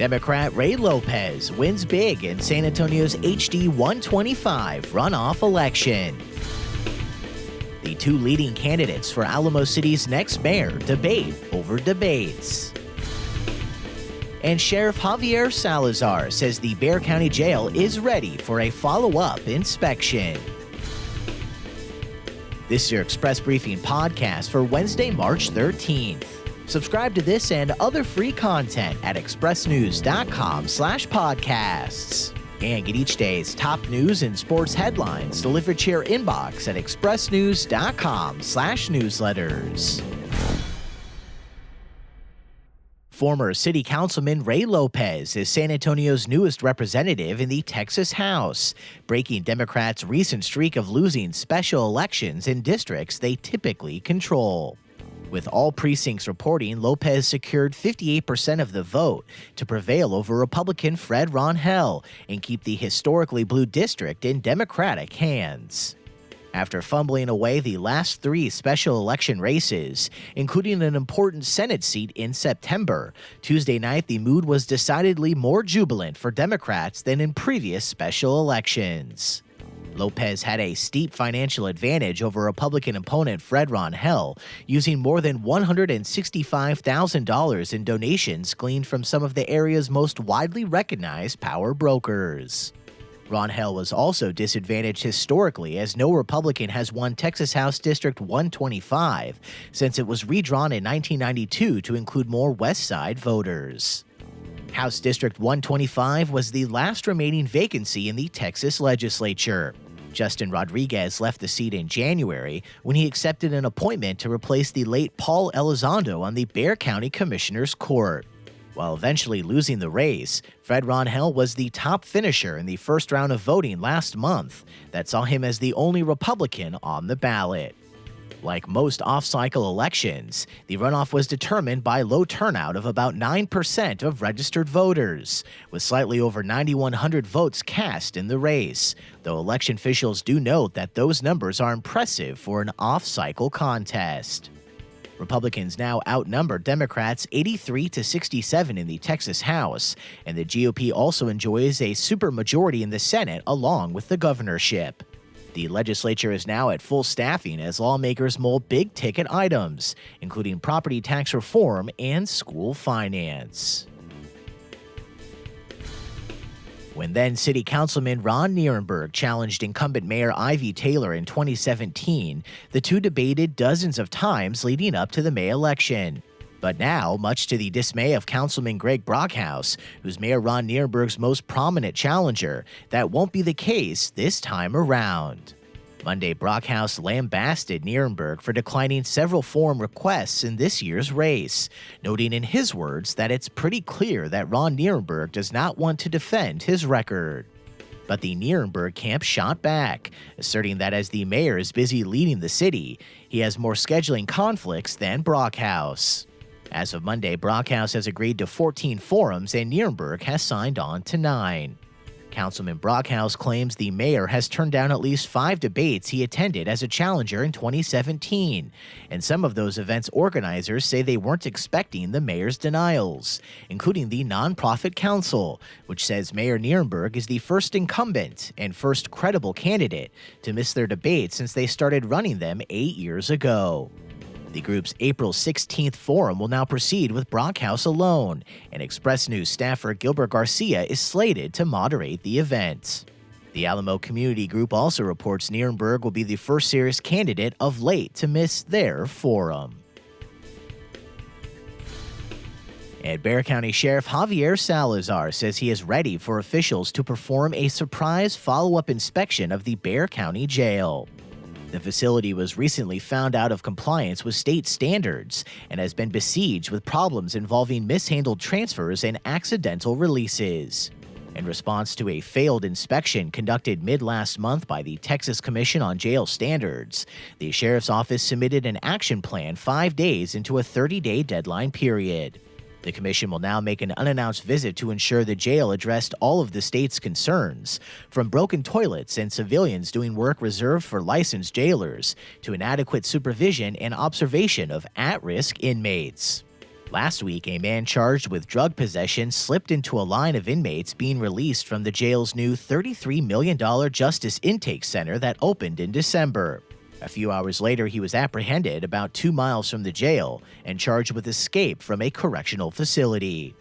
Democrat Ray Lopez wins big in San Antonio's HD 125 runoff election. The two leading candidates for Alamo City's next mayor debate over debates. And Sheriff Javier Salazar says the Bexar County Jail is ready for a follow-up inspection. This is your Express Briefing podcast for Wednesday, March 13th. Subscribe to this and other free content at expressnews.com/podcasts. And get each day's top news and sports headlines delivered to your inbox at expressnews.com/newsletters. Former City Councilman Ray Lopez is San Antonio's newest representative in the Texas House, breaking Democrats' recent streak of losing special elections in districts they typically control. With all precincts reporting, Lopez secured 58% of the vote to prevail over Republican Fred Ronhell and keep the historically blue district in Democratic hands. After fumbling away the last three special election races, including an important Senate seat in September, Tuesday night the mood was decidedly more jubilant for Democrats than in previous special elections. Lopez had a steep financial advantage over Republican opponent Fred Ronhell, using more than $165,000 in donations gleaned from some of the area's most widely recognized power brokers. Ronhell was also disadvantaged historically, as no Republican has won Texas House District 125 since it was redrawn in 1992 to include more West Side voters. House District 125 was the last remaining vacancy in the Texas Legislature. Justin Rodriguez left the seat in January when he accepted an appointment to replace the late Paul Elizondo on the Bexar County Commissioner's Court. While eventually losing the race, Fred Ronhell was the top finisher in the first round of voting last month that saw him as the only Republican on the ballot. Like most off-cycle elections, the runoff was determined by low turnout of about 9% of registered voters, with slightly over 9,100 votes cast in the race, though election officials do note that those numbers are impressive for an off-cycle contest. Republicans now outnumber Democrats 83-67 in the Texas House, and the GOP also enjoys a supermajority in the Senate along with the governorship. The legislature is now at full staffing as lawmakers mull big-ticket items, including property tax reform and school finance. When then City Councilman Ron Nierenberg challenged incumbent Mayor Ivy Taylor in 2017, the two debated dozens of times leading up to the May election. But now, much to the dismay of Councilman Greg Brockhouse, who's Mayor Ron Nierenberg's most prominent challenger, that won't be the case this time around. Monday, Brockhouse lambasted Nierenberg for declining several forum requests in this year's race, noting in his words that it's pretty clear that Ron Nierenberg does not want to defend his record. But the Nierenberg camp shot back, asserting that as the mayor is busy leading the city, he has more scheduling conflicts than Brockhouse. As of Monday, Brockhouse has agreed to 14 forums and Nierenberg has signed on to 9. Councilman Brockhouse claims the mayor has turned down at least 5 debates he attended as a challenger in 2017, and some of those events organizers say they weren't expecting the mayor's denials, including the nonprofit council, which says Mayor Nierenberg is the first incumbent and first credible candidate to miss their debates since they started running them 8 years ago. The group's April 16th forum will now proceed with Brockhouse alone, and Express News staffer Gilbert Garcia is slated to moderate the event. The Alamo Community Group also reports Nierenberg will be the first serious candidate of late to miss their forum. And Bexar County Sheriff Javier Salazar says he is ready for officials to perform a surprise follow-up inspection of the Bexar County Jail. The facility was recently found out of compliance with state standards and has been besieged with problems involving mishandled transfers and accidental releases. In response to a failed inspection conducted mid-last month by the Texas Commission on Jail Standards, the Sheriff's Office submitted an action plan 5 days into a 30-day deadline period. The commission will now make an unannounced visit to ensure the jail addressed all of the state's concerns, from broken toilets and civilians doing work reserved for licensed jailers to inadequate supervision and observation of at-risk inmates. Last week, a man charged with drug possession slipped into a line of inmates being released from the jail's new $33 million Justice Intake Center that opened in December. A few hours later, he was apprehended about 2 miles from the jail and charged with escape from a correctional facility.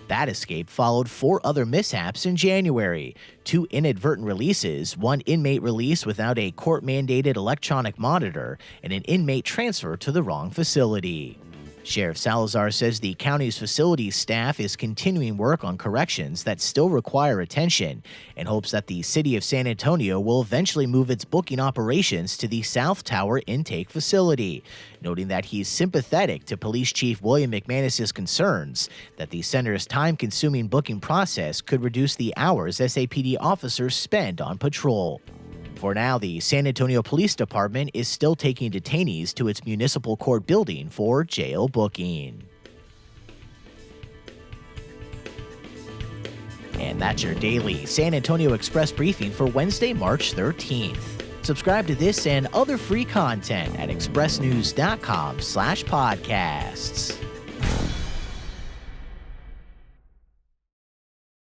That escape followed 4 other mishaps in January: 2 inadvertent releases, 1 inmate release without a court-mandated electronic monitor, and an inmate transfer to the wrong facility. Sheriff Salazar says the county's facilities staff is continuing work on corrections that still require attention and hopes that the city of San Antonio will eventually move its booking operations to the South Tower intake facility, noting that he's sympathetic to Police Chief William McManus's concerns that the center's time-consuming booking process could reduce the hours SAPD officers spend on patrol. For now, the San Antonio Police Department is still taking detainees to its municipal court building for jail booking. And that's your daily San Antonio Express briefing for Wednesday, March 13th. Subscribe to this and other free content at expressnews.com/podcasts.